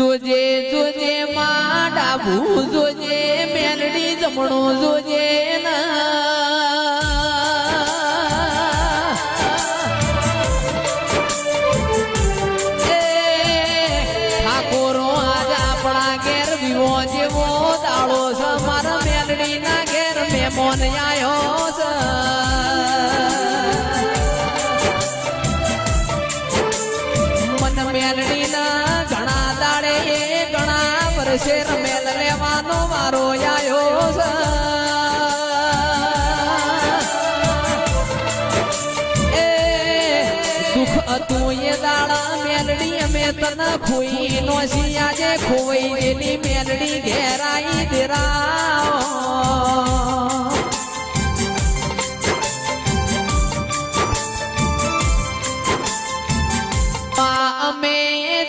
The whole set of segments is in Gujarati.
જોજે જોજે માં ડાબુ જોજે મેલડી જમણું જોજે ઠાકોરો આજ આપણા ઘેર વિવો જેવો દાડો છે મારા મેલડી ના ઘેર મેમોન આયો છે મેલડી ના ઘણા દાડે ઘણા વર્ષે રમેલ લેવાનો મારો આયો છે દુઃખ હતું એ દાડા મેલડી અમે તને ખોઈ નો આજે ખોઈ એની મેલડી ઘેરાઈ દેરા અમે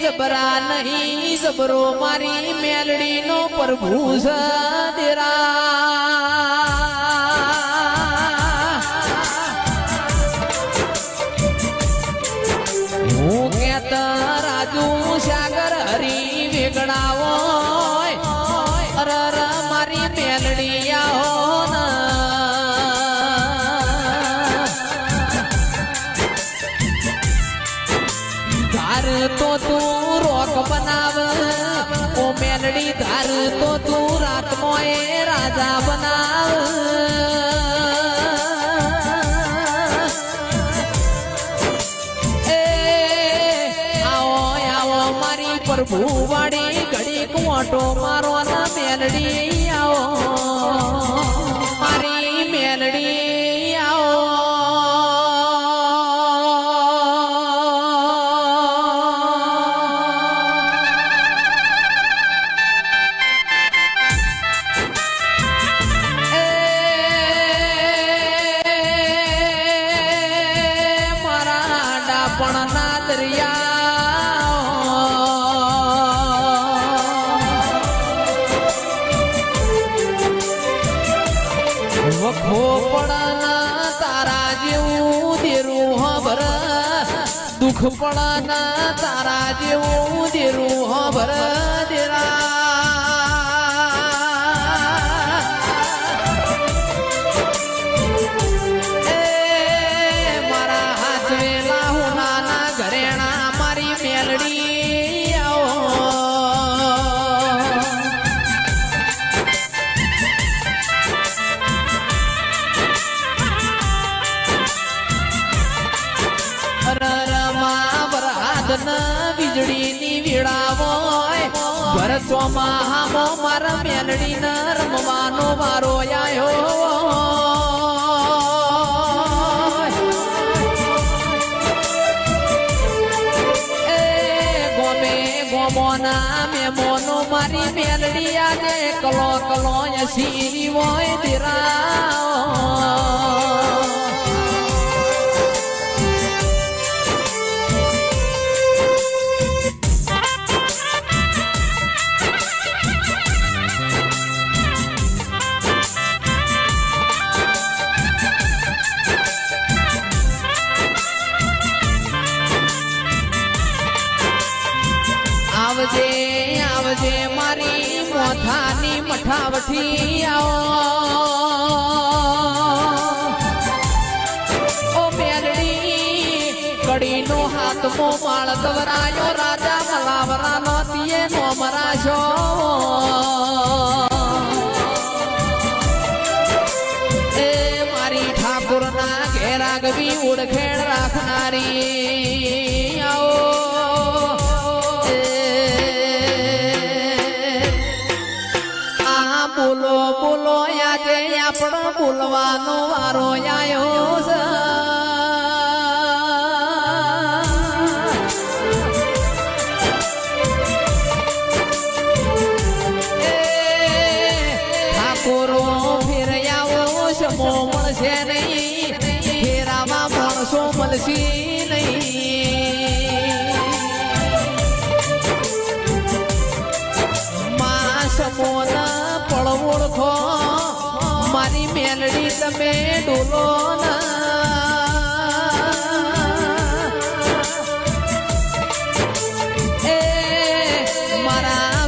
જબરા નહીં જબરો મારી મેલડી નો પ્રભુ દેરા હું કેતા રાજુ સાગર હરી વેગડાવો અરર મારી મેલડી આવો તો તું રોક બનાવ ઓ મેલડી ધાર તો તું રાતમો એ રાજા બનાવ આવો આવો મારી પ્રભુ વાળી ઘડી કોટો મારો ના મેલડી આવો મારી મેલડી આવો વખો પડાના તારા જેવું દેરું હબર દુઃખ પડાના તારા જેવું દેરું હબર દેરા મારા હાથવેલા હું નાના ઘરેણા મારી મેલડી આવો વીજળી ની વીડાવો ભર ચોમાહામો મારા મેલડી ન રમવાનો મારો આયો ગોમે ગોમોના મેમોનો મારી મેલડી આજે કલો કલો સીરી હોય દેરા આવજે આવજે મારી મોથાની મઠાવઠી આવો ઓ મેલડી કડીનો હાથમો માળ દવરાયો રાજા મલાવરાનો તીએ નો મરાશો એ મારી ઠાકોરના ઘેર આગવી ઓળખેણ રાખનારી આવો બોલો બોલો આજે આપણો બોલવાનો વારો આયો છે ઠાકોરો ફેરયાવો સમો મળશે નહીં ફેરામાં માણસો મળશે નહીં માં સમોના ઓળખો મારી મેલડી તમે ડોલો ના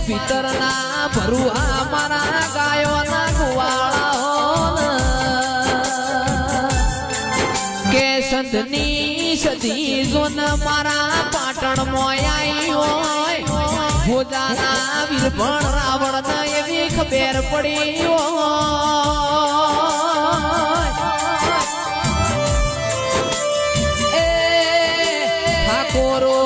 ભીતરના ભરુઆ મારા ગાયોના ગુવાળા કે સંતની સદી જોન મારા પાટણમાં આવી હોય ભોજાના વીરભણ રાવણ એવી ખબર પડી ઠાકોરો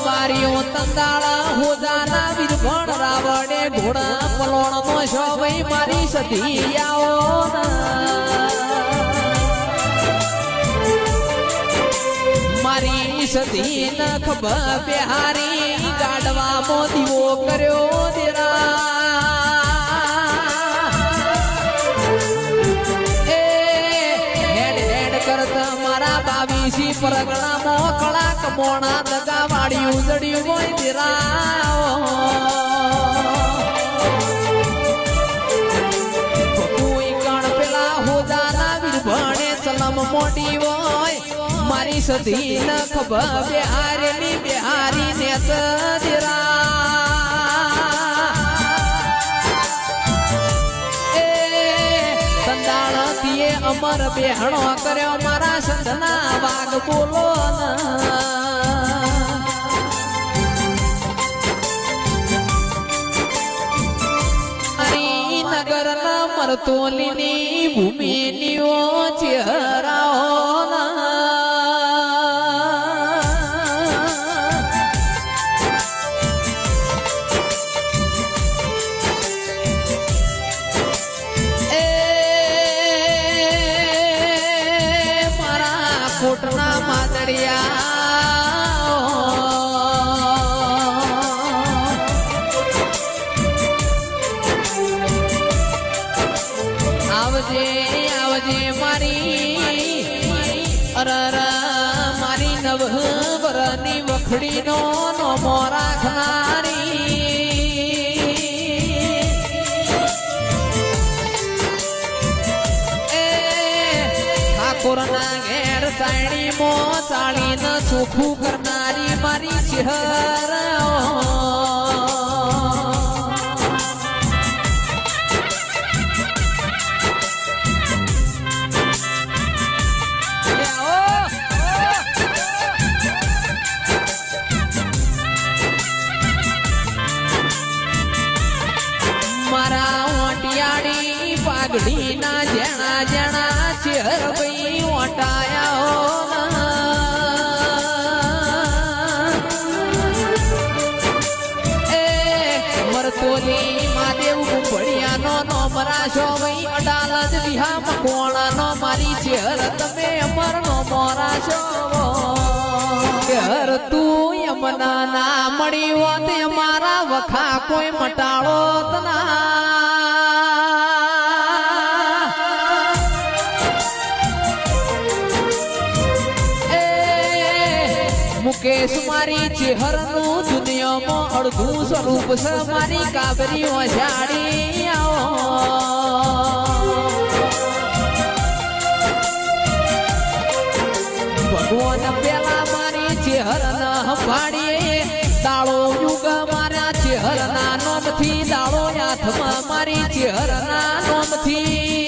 બારીઓ તંદાળા હોજાના વીરભણ રાવણે ઘોડા પલોણ નો શોભાઈ મારી સધી આવો મારી સધી નખ બિહારી ગાડવા મોદીઓ કર્યો દેરા એ હેડ હેડ કરતા મારા 22 પરગણામાં કળાક મોણા દગા વાળી ઉજડ્યું હોય દેરા કોઈ કણ પેલા હોદાના વીરભણે ચલમ મોટી હોય મારી સધી નખ બિહારેલી બિહારી ને સદરા એ સંદાળતીએ અમર બેહણો કર્યો મારા સંતના વાગ બોલો મારી નગર ના મરતોલીની ભૂમિની ચહેરાઓ કોટના માદડિયા આવજે આવજે મારી અરર મારી નવ વરની વખડીનો નોમો રાખનારી ઠાકોરના ઘેર સાયણી મો ચાળીને ચોખ્ખું કરનારી મારી ચહેર મારા ઓટિયાળી પાઘડીના જેણા જેણા ચહેર ભાઈ ઓટાયા એ મરતોલી માદેવ ગુંભળિયાનો નો મરાશો ભાઈ અડાલજ વિહામ કોણાનો મારી ચહેર તમે અમર નો મોરાશો ચહેર તું યમના ના મળી હોત મારા વખા કોઈ મટાળો તના મુકેશ મારી ચહેરનું દુનિયામાં અડધું સ્વરૂપ છે મારી કાબરી ઓછાડી ભગવાન પેલા મારી ચહેરના સંભાળીએ દાળો યુગ મારા ચહેરના નોમથી દાળો હાથમાં મારી ચહેરના નોમથી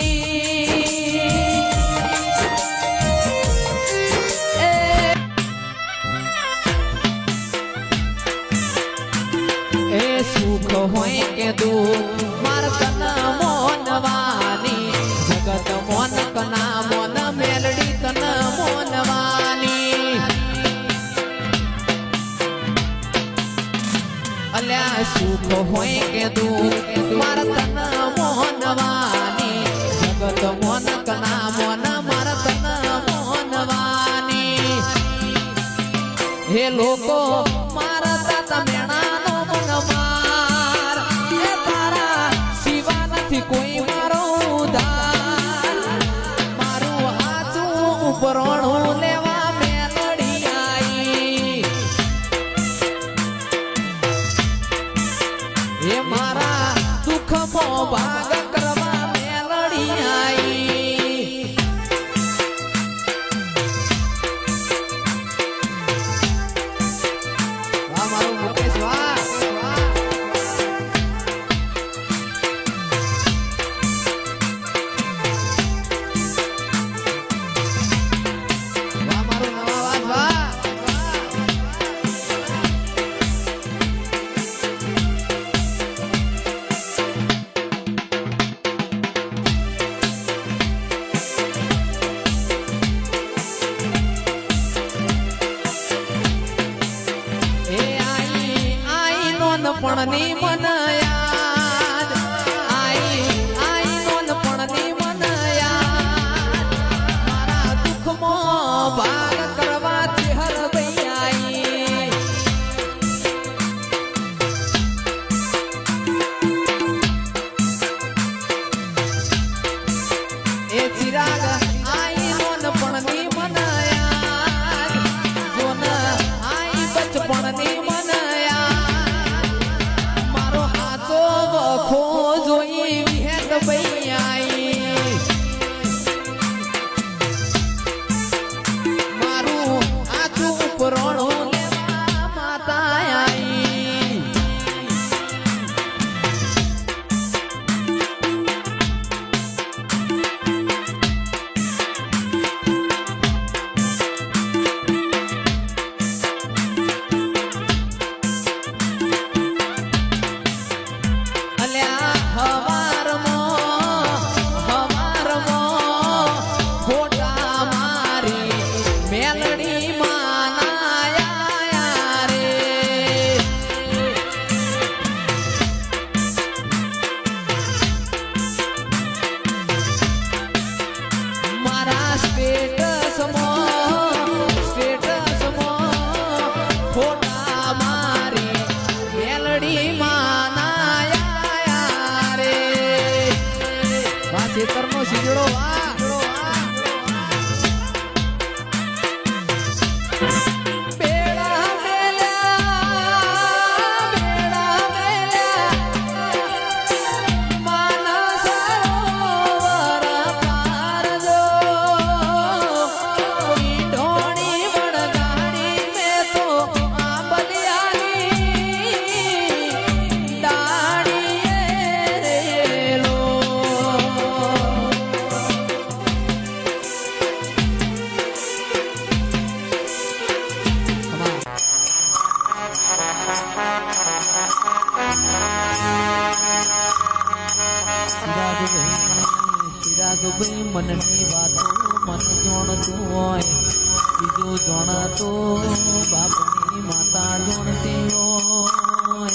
સુખ હોય કે દુઃખ માર તના મોનવાની જગત મોન કના મોન મેલડી તના મોનવાની અલ્યા સુખ હોય કે દુઃખ માર તના મોનવાની જગત મોન કના મોન માર તના મોનવાની હે લોકો મારા તાતા મેણા કોઈ મારો ઉધાર મારું હાથું ઉપરણું લેવા મેલડી આઈ એ મારા દુઃખમાં ભાગ કરવા મેલડી આઈ મારું મુકેશ વાહ નોનપણની મન યાદ આઈ નોનપણની મન યાદ મારા દુઃખમાં ભાગ કરવાથી હર ભૈયાઈ એ ચિરાગ આઈ નોનપણની મન યાદ જોન આઈ બચપણની મન જોઈ વિહેત ભૈયાઈ મારું આચું ઉપરણું લેવા માતા આઈ ખેતરનો શીજડો ચિરાગભાઈ મનની વાતો મન જોણતું હોય બીજું જોણતો બાપની માતા જોણતી હોય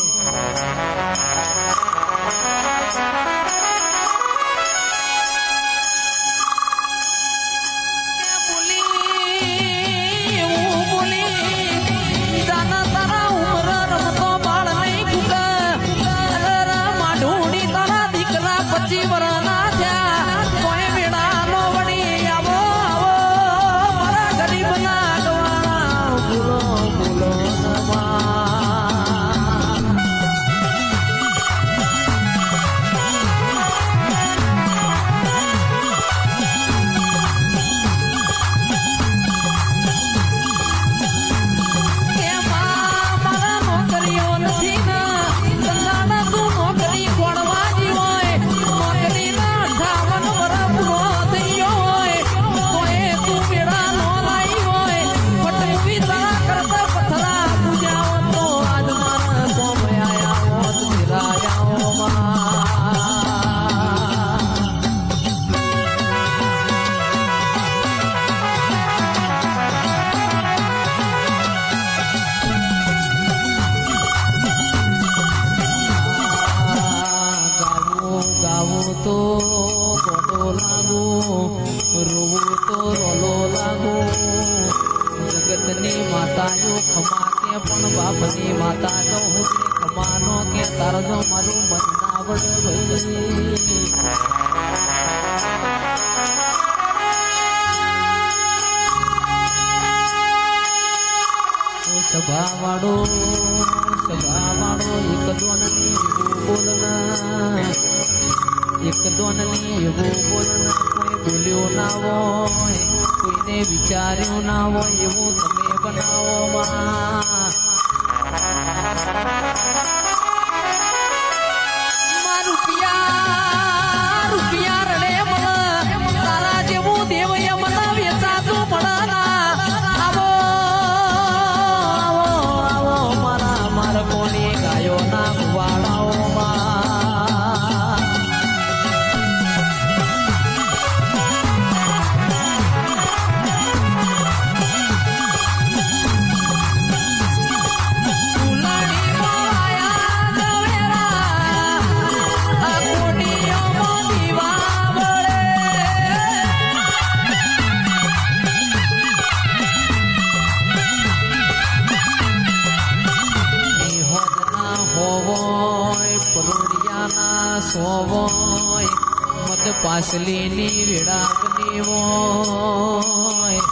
જગતની માતાઓ ખમા કે પણ બાપની માતા જો હું ખમાનો કે તારો જો મારું મન ના વડે સભાવાળો એક દોનની બોલના એક દોનની એવું બોલના કોઈ બોલ્યો ના હોય કોઈને વિચાર્યું ના હોય એવું તમે બનાવો રૂપિયા રડે મને તારા જેવું દેવ મને વેચાતું પડે આવો મારા કોની ગાયો ના વાળાઓમાં હોય પરોડિયાના સો હોય મત પાસલીની વિડાકની હોય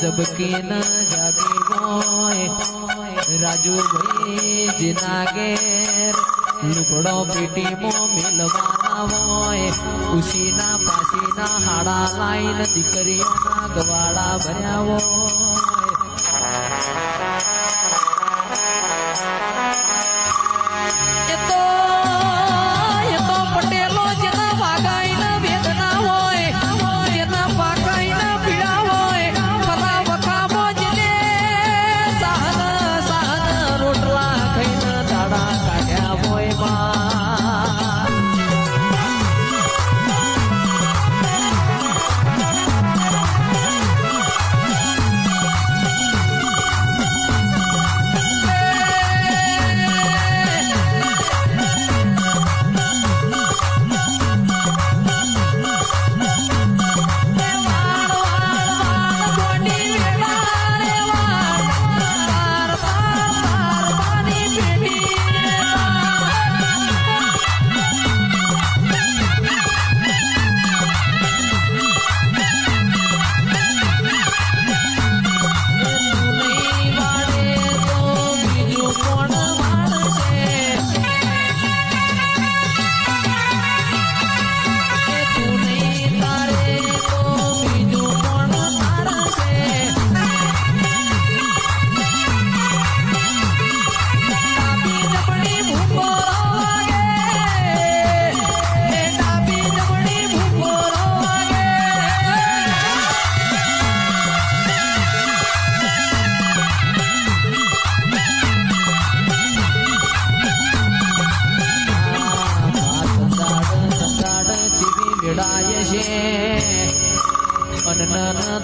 જબકી ન જાગે હોય રાજુભાઈ જેના ઘેર લુગડો પેટીમાં મેલવાના હોય ખુશીના પાસીના હાડા લાઈન દીકરીઓના ગવાડા ભર્યા હોય એ તો પટેલો જેના વાગાઈના વેદના હોય જેના પાકાઈના પીડા હોય ખરા વખામો જેને સાહન રોટલા ખાઈને દાડા કાઢ્યા હોય માં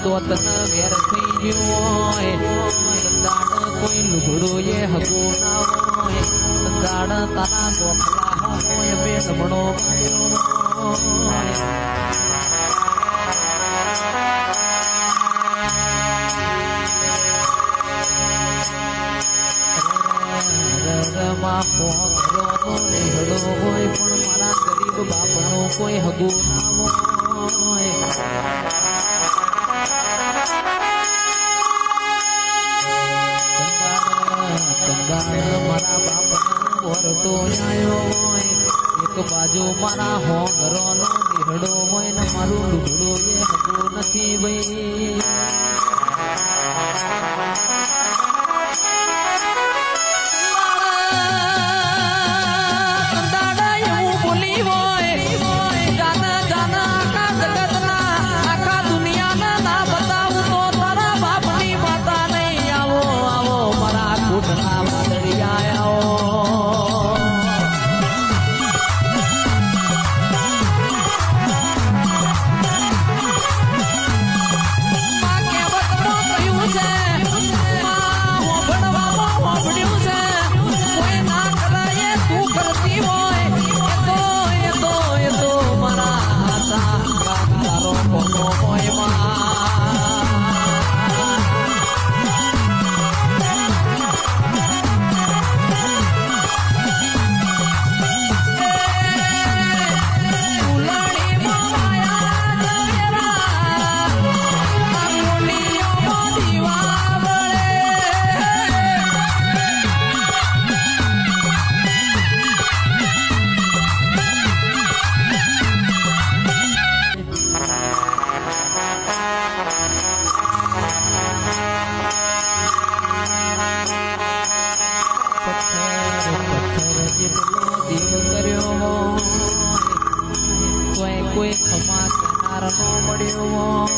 દોતન વેર થઈ ગયું હોય સંદાડ કોઈ લુગડું એ હગું ના હોય સંદાડ તારા ગોખલા હોય બે ગમણો નેહડો હોય પણ મારા ગરીબ બાપનો કોઈ હગું ના હોય મારા બાપનો વરતો આયો હોય એક બાજુ મારા હોંગરોનો નિહડો હોય ને મારું લુગડું એ હતું નથી ભાઈ દાદા એવું બોલી હોય જાના જાના યાર નો મળ્યો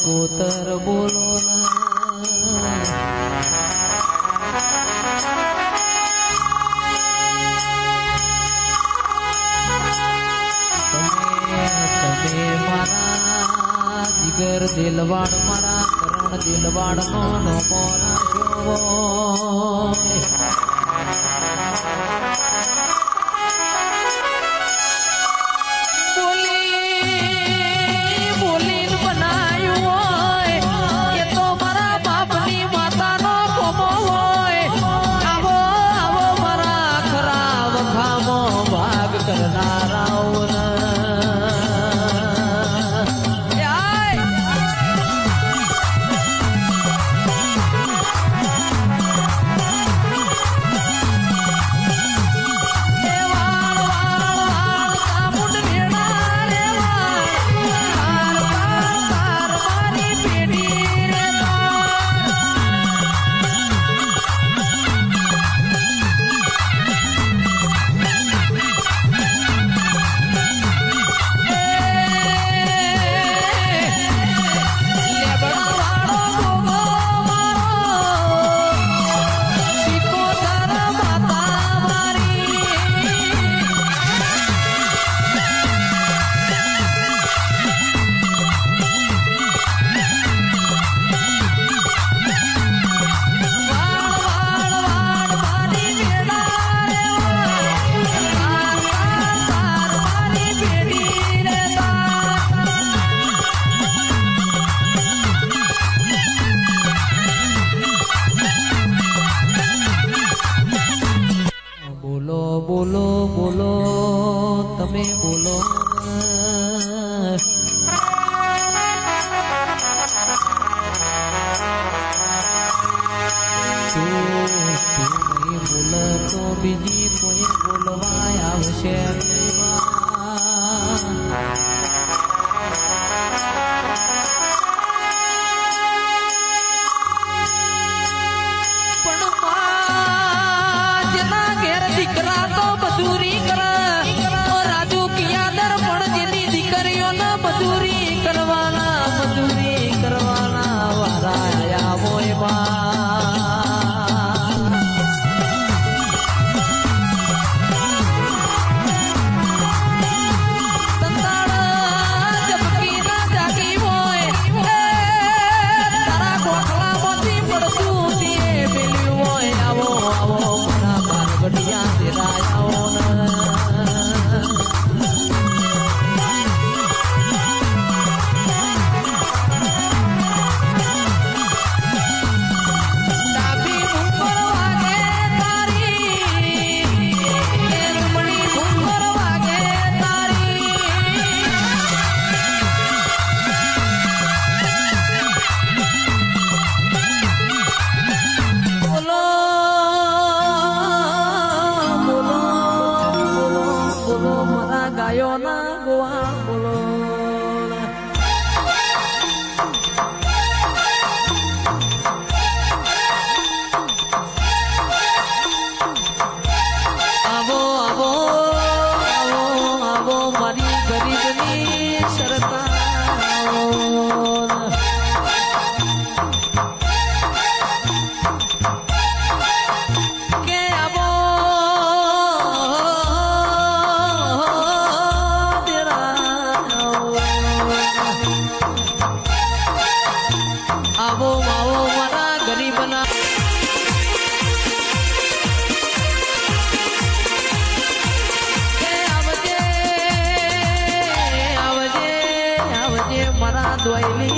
કોતર બોલો તમે મારા જીગર દિલવાડ મારા કરણ દિલવાડ નો નમો રાખ્યો બોલો બોલો તમે બોલો તું બોલ તો બીજી કોઈ બોલવા આવશે દીકરા તો મજૂરી કરે રાજુ કિયાદર પણ જેની દીકરીઓના મજૂરી કરવાના વારા આયા હોય સંતાડ મારા દ્વૈલી